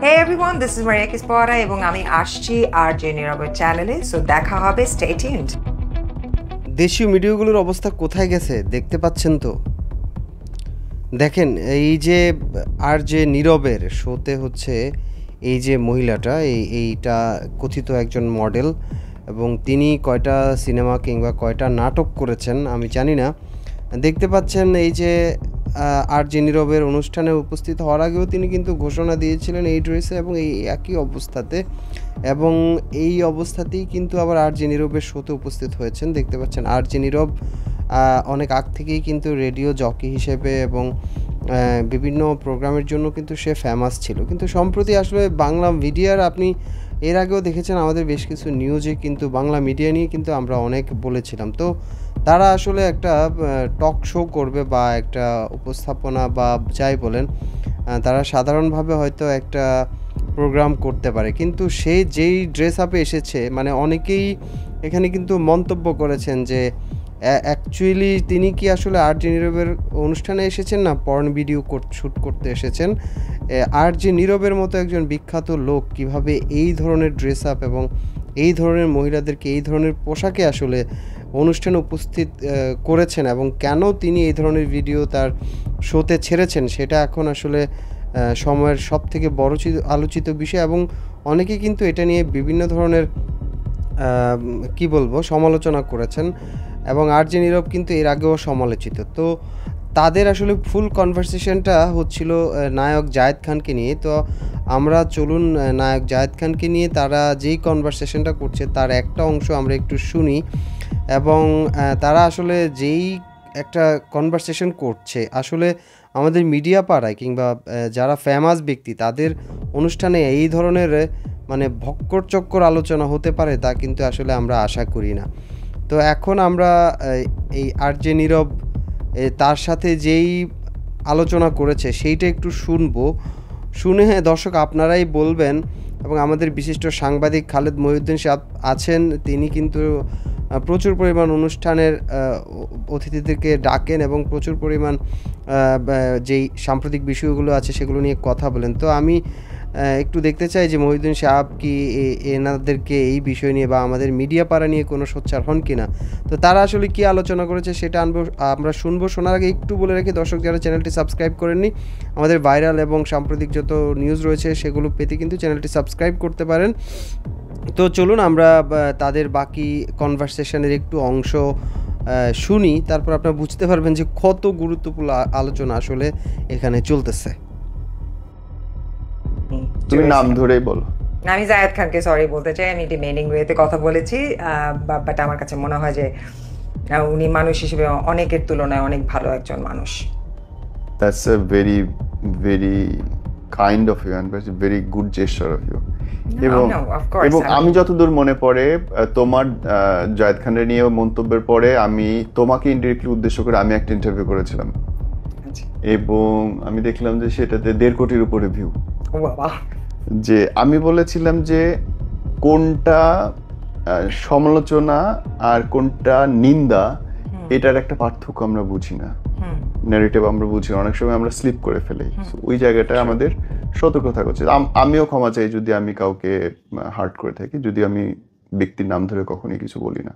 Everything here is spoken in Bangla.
Hey everyone, this is Maria Kispora এবং আমি আসছি আরজে নীরবের চ্যানেলে, সো দেখা হবে, স্টে টিউনড। দেশীয় মিডিয়াগুলোর অবস্থা কোথায় গেছে দেখতে পাচ্ছেন তো। দেখেন এই যে আরজে নীরবের শোতে হচ্ছে এই যে মহিলাটা এইটা কথিত একজন মডেল এবং তিনি কয়টা সিনেমা কিংবা কয়টা নাটক করেছেন আমি জানি না। দেখতে পাচ্ছেন এই যে আরজে নীরবের অনুষ্ঠানে উপস্থিত হওয়ার আগেও তিনি কিন্তু ঘোষণা দিয়েছিলেন এই ড্রেসে এবং এই একই অবস্থাতে, এবং এই অবস্থাতেই কিন্তু আবার আরজে নীরবের শোতে উপস্থিত হয়েছেন। দেখতে পাচ্ছেন আরজে নীরব অনেক আগ থেকেই কিন্তু রেডিও জকি হিসেবে এবং বিভিন্ন প্রোগ্রামের জন্য কিন্তু সে ফেমাস ছিল, কিন্তু সম্প্রতি আসলে বাংলা মিডিয়ার আপনি এর আগেও দেখেছেন আমাদের বেশ কিছু নিউজে কিন্তু বাংলা মিডিয়া নিয়ে কিন্তু আমরা অনেক বলেছিলাম। তো তারা আসলে একটা টক শো করবে বা একটা উপস্থাপনা বা যাই বলেন, তারা সাধারণভাবে হয়তো একটা প্রোগ্রাম করতে পারে, কিন্তু সে যেই ড্রেস আপে এসেছে মানে অনেকেই এখানে কিন্তু মন্তব্য করেছেন যে অ্যাকচুয়ালি তিনি কি আসলে আরজে নীরবের অনুষ্ঠানে এসেছেন না পর্ন ভিডিও শ্যুট করতে এসেছেন। আরজে নীরবের মতো একজন বিখ্যাত লোক কিভাবে এই ধরনের ড্রেস আপ এবং এই ধরনের মহিলাদেরকে এই ধরনের পোশাকে আসলে অনুষ্ঠানে উপস্থিত করেছেন এবং কেন তিনি এই ধরনের ভিডিও তার শোতে ছেড়েছেন সেটা এখন আসলে সময়ের সবথেকে বড় আলোচিত বিষয়, এবং অনেকে কিন্তু এটা নিয়ে বিভিন্ন ধরনের কি বলবো সমালোচনা করেছেন এবং আরজে নীরব কিন্তু এর আগেও সমালোচিত। তো তাদের আসলে ফুল কনভারসেশনটা হচ্ছিল নায়ক জায়েদ খানকে নিয়ে। তো আমরা চলুন নায়ক জায়েদ খানকে নিয়ে তারা যেই কনভারসেশনটা করছে তার একটা অংশ আমরা একটু শুনি, এবং তারা আসলে যেই একটা কনভারসেশন করছে আসলে আমাদের মিডিয়া পাড়ায় কিংবা যারা ফেমাস ব্যক্তি তাদের অনুষ্ঠানে এই ধরনের মানে ভক্কর চক্কর আলোচনা হতে পারে তা কিন্তু আসলে আমরা আশা করি না। তো এখন আমরা এই আরজে নীরব তার সাথে যেই আলোচনা করেছে সেইটা একটু শুনে দর্শক আপনারাই বলবেন, এবং আমাদের বিশিষ্ট সাংবাদিক খালেদ মহিউদ্দিন সাহেব আছেন, তিনি কিন্তু প্রচুর পরিমাণ অনুষ্ঠানের অতিথিদেরকে ডাকেন এবং প্রচুর পরিমাণ যেই সাম্প্রতিক বিষয়গুলো আছে সেগুলো নিয়ে কথা বলেন। তো আমি একটু দেখতে চাই যে মহিউদ্দিন সাহেব কি এনাদেরকে এই বিষয় নিয়ে বা আমাদের মিডিয়া পাড়া নিয়ে কোনো সোচ্চার হন কিনা। তো তারা আসলে কি আলোচনা করেছে সেটা আমরা শুনবো। শোনার আগে একটু বলে রাখি দর্শক, যারা চ্যানেলটি সাবস্ক্রাইব করেননি আমাদের ভাইরাল এবং সাম্প্রতিক যত নিউজ রয়েছে সেগুলো পেতে কিন্তু চ্যানেলটি সাবস্ক্রাইব করতে পারেন। তো চলুন আমরা তাদের বাকি কনভারসেশনের একটু অংশ শুনি, তারপর আপনারা বুঝতে পারবেন যে কত গুরুত্বপূর্ণ আলোচনা আসলে এখানে চলতেছে। তুমি নাম ধরেই বলো। আমি জায়েদ খানকে সরি বলতে চাই, আমি ডিমেনিং ওয়েতে কথা বলেছি, বাট আমার কাছে মনে হয় যে উনি মানুষ হিসেবে অনেকের তুলনায় অনেক ভালো একজন মানুষ। That's a very very kind of you and a very good gesture of you. এবং আমি যতদূর মনে পড়ে তোমার জায়েদ খানের নিয়ে মন্তব্যের পরে আমি তোমাকে ইনডিরেক্টলি উদ্দেশ্য করে আমি একটা ইন্টারভিউ করেছিলাম এবং আমি দেখলাম যে সেটাতে 1.5 কোটির উপরে ভিউ। যে আমি বলেছিলাম যে কোনটা সমালোচনা আর কোনটা নিন্দা এটার একটা পার্থক্য আমরা বুঝি না, ন্যারেটিভ আমরা বুঝি না, অনেক সময় আমরা স্লিপ করে ফেলি। ওই জায়গাটা আমাদের সতর্ক থাকা উচিত। আমিও ক্ষমা চাই যদি আমি কাউকে হার্ট করে থাকি, যদি আমি ব্যক্তির নাম ধরে কখনোই কিছু বলি না।